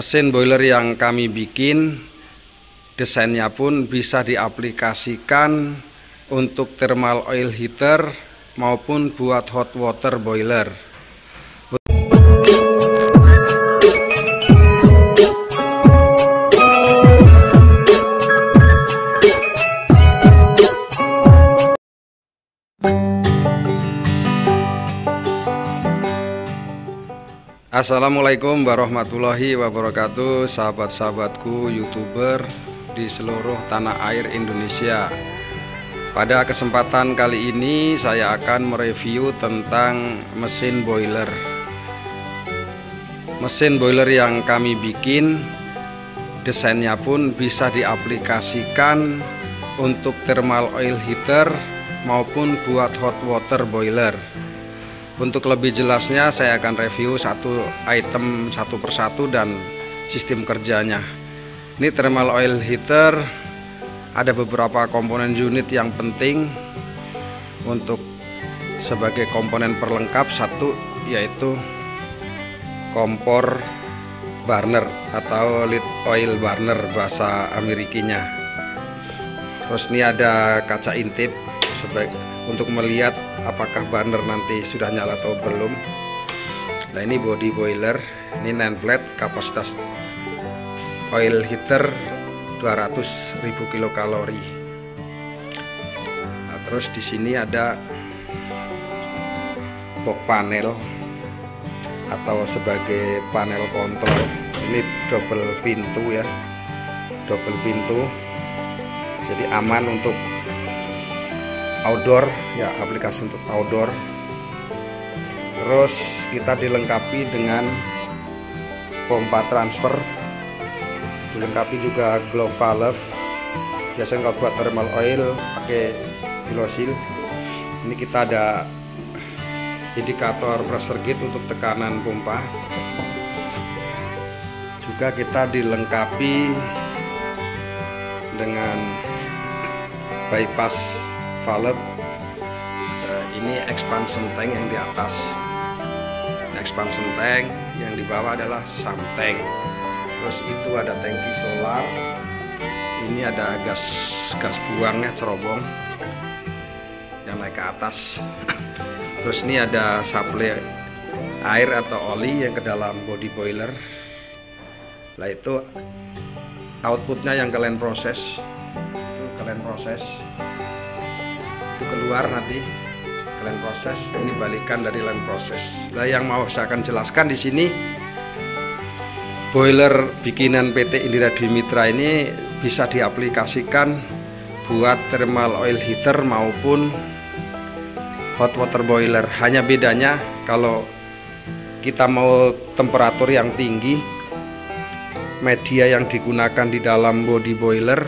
Mesin boiler yang kami bikin, desainnya pun bisa diaplikasikan untuk thermal oil heater maupun buat hot water boiler. Assalamualaikum warahmatullahi wabarakatuh, sahabat-sahabatku YouTuber di seluruh tanah air Indonesia. Pada kesempatan kali ini saya akan mereview tentang mesin boiler. Mesin boiler yang kami bikin, desainnya pun bisa diaplikasikan untuk thermal oil heater maupun buat hot water boiler. Untuk lebih jelasnya saya akan review satu item satu persatu dan sistem kerjanya. Ini thermal oil heater, ada beberapa komponen unit yang penting untuk sebagai komponen perlengkap. Satu yaitu kompor burner atau lead oil burner bahasa Amerikinya. Terus ini ada kaca intip untuk melihat apakah burner nanti sudah nyala atau belum. Nah, ini body boiler, ini nameplate kapasitas oil heater 200.000 kilokalori. Nah, terus di sini ada box panel atau sebagai panel kontrol. Ini double pintu ya, double pintu, jadi aman untuk outdoor ya, aplikasi untuk outdoor. Terus kita dilengkapi dengan pompa transfer, dilengkapi juga glove valve. Biasanya kalau buat thermal oil pakai Filosil. Ini kita ada indikator pressure gauge untuk tekanan pompa. Juga kita dilengkapi dengan bypass valve. Ini expansion tank yang di atas, expansion tank yang di bawah adalah sump tank. Terus itu ada tangki solar, ini ada gas buangnya cerobong yang naik ke atas. Terus ini ada supply air atau oli yang ke dalam body boiler. Nah, itu outputnya yang ke line process, itu ke line process, itu keluar nanti ke line proses, ini balikan dari line proses. Nah, yang mau saya akan jelaskan di sini, boiler bikinan PT Indira Dwi Mitra ini bisa diaplikasikan buat thermal oil heater maupun hot water boiler. Hanya bedanya kalau kita mau temperatur yang tinggi, media yang digunakan di dalam body boiler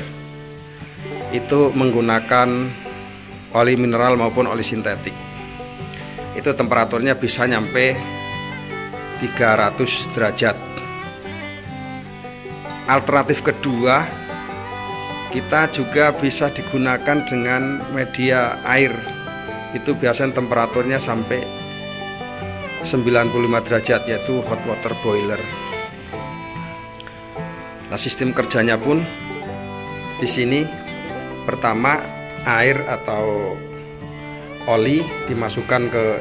itu menggunakan oli mineral maupun oli sintetik. Itu temperaturnya bisa nyampe 300 derajat. Alternatif kedua, kita juga bisa digunakan dengan media air. Itu biasanya temperaturnya sampai 95 derajat, yaitu hot water boiler. Nah, sistem kerjanya pun di sini pertama air atau oli dimasukkan ke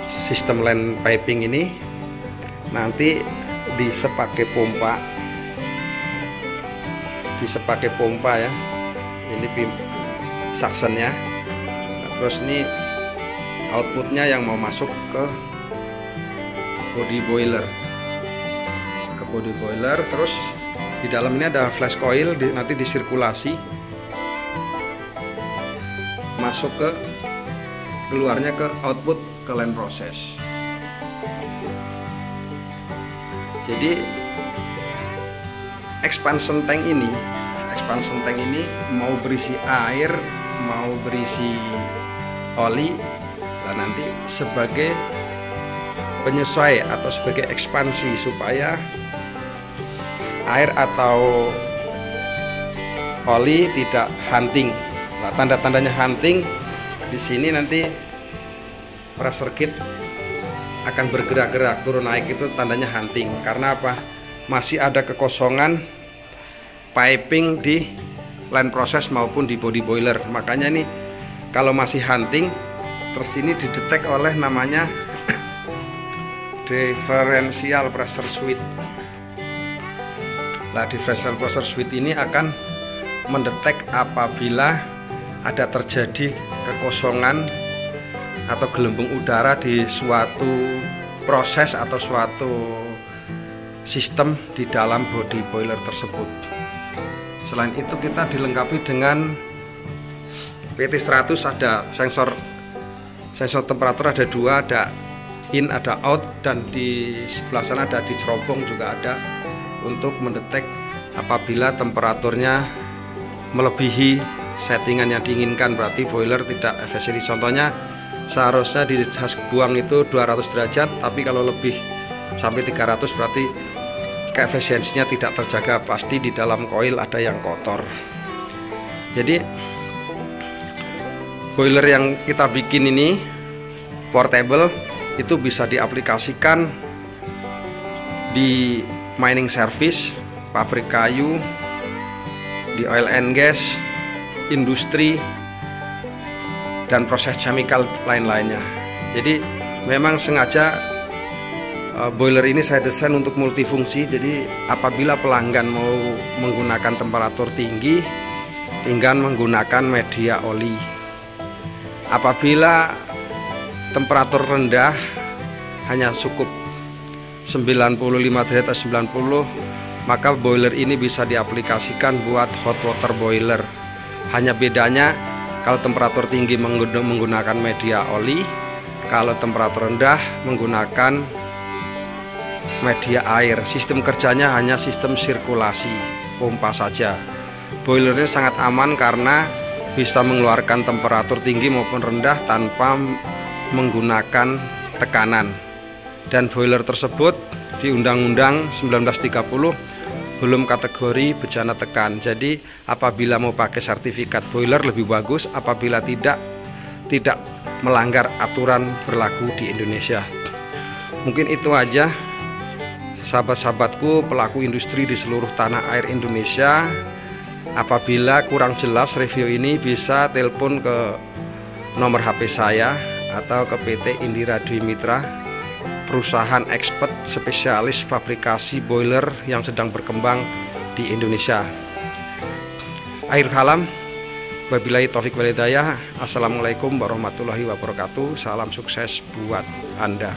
sistem line piping ini, nanti disepakai pompa ya. Ini suctionnya. Nah, terus ini outputnya yang mau masuk ke body boiler, terus di dalam ini ada flash coil, nanti disirkulasi masuk ke keluarnya ke output ke line proses. Jadi expansion tank ini mau berisi air, mau berisi oli, dan nanti sebagai penyesuai atau sebagai ekspansi supaya air atau oli tidak hunting. Nah, tanda-tandanya hunting di sini nanti pressure gauge akan bergerak-gerak turun naik, itu tandanya hunting. Karena apa? Masih ada kekosongan piping di line proses maupun di body boiler. Makanya nih kalau masih hunting, terus ini didetek oleh namanya differential pressure switch. Nah, differential pressure switch ini akan mendetek apabila ada terjadi kekosongan atau gelembung udara di suatu proses atau suatu sistem di dalam body boiler tersebut. Selain itu kita dilengkapi dengan PT100, ada sensor temperatur, ada dua, ada in, ada out, dan di sebelah sana ada di cerobong juga ada untuk mendetek apabila temperaturnya melebihi settingan yang diinginkan, berarti boiler tidak efisien. Contohnya seharusnya di gas buang itu 200 derajat, tapi kalau lebih sampai 300 berarti keefisiensinya tidak terjaga, pasti di dalam koil ada yang kotor. Jadi boiler yang kita bikin ini portable, itu bisa diaplikasikan di mining service, pabrik kayu, di oil and gas, industri, dan proses chemical lain-lainnya. Jadi memang sengaja boiler ini saya desain untuk multifungsi. Jadi apabila pelanggan mau menggunakan temperatur tinggi, tinggal menggunakan media oli. Apabila temperatur rendah, hanya cukup 95 derajat atau 90, maka boiler ini bisa diaplikasikan buat hot water boiler. Hanya bedanya kalau temperatur tinggi menggunakan media oli, kalau temperatur rendah menggunakan media air. Sistem kerjanya hanya sistem sirkulasi, pompa saja. Boiler ini sangat aman karena bisa mengeluarkan temperatur tinggi maupun rendah tanpa menggunakan tekanan. Dan boiler tersebut di Undang-Undang 1930 belum kategori bejana tekan. Jadi apabila mau pakai sertifikat boiler lebih bagus, apabila tidak melanggar aturan berlaku di Indonesia. Mungkin itu aja sahabat-sahabatku pelaku industri di seluruh tanah air Indonesia. Apabila kurang jelas review ini, bisa telepon ke nomor HP saya atau ke PT Indira Dwi Mitra, perusahaan expert spesialis fabrikasi boiler yang sedang berkembang di Indonesia. Akhir kalam, wabillahi taufik wal hidayah. Assalamualaikum warahmatullahi wabarakatuh. Salam sukses buat Anda.